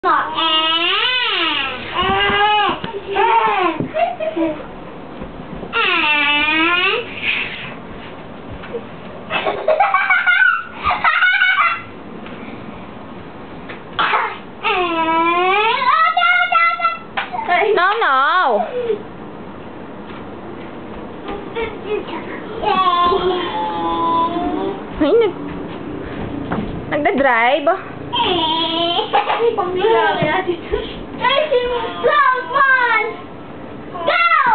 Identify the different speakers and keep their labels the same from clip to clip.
Speaker 1: No. Ay, nagda-drive?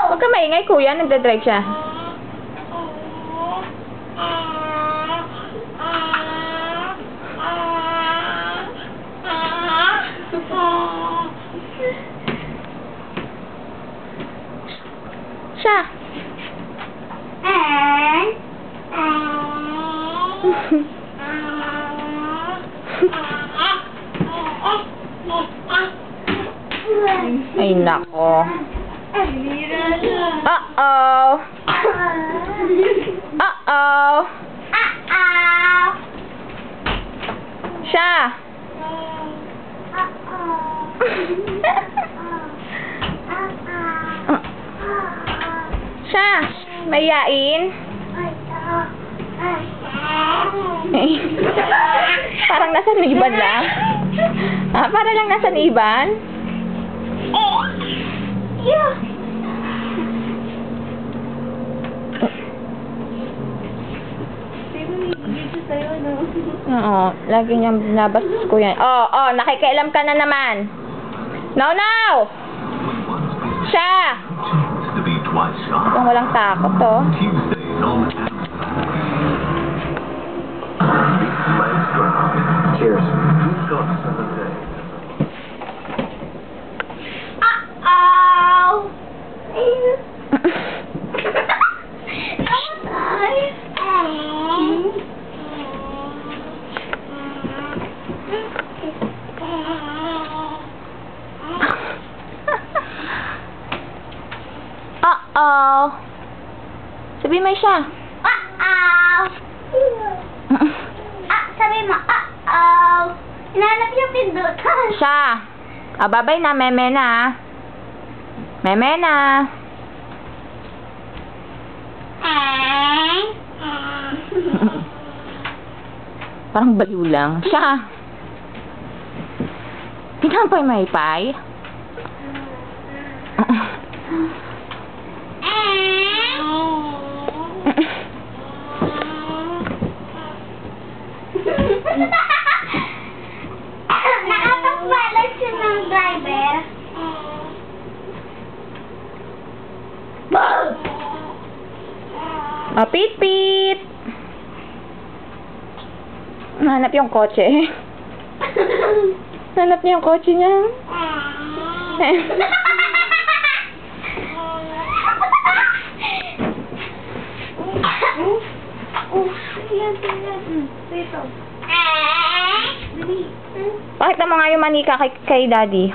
Speaker 1: Huwag ka maingay, kuya. Nagda-drive siya. Siya. Ay, nako. Uh-oh. Uh-oh. Siya. Siya. Mayain. Parang nasa niban lang. Para lang nasa niban. Oo, lagi niyang binabastos ko yan. Oh, nakikialam ka na naman. No! Siya! Kung walang takot, to.
Speaker 2: Cheers.
Speaker 1: Uh-oh. Sabi mo siya.
Speaker 3: Sabi mo, hinanap yung pindutan.
Speaker 1: Siya. Babay na, meme na. Meme na. Parang baliw lang. Siya. Pinampay maypay.
Speaker 3: Nakapagbalag siya ng driver.
Speaker 1: Pit-pit. Hanap yung kotse. Hanap niya yung kotse niya. Pakita mo nga yung manika kay daddy.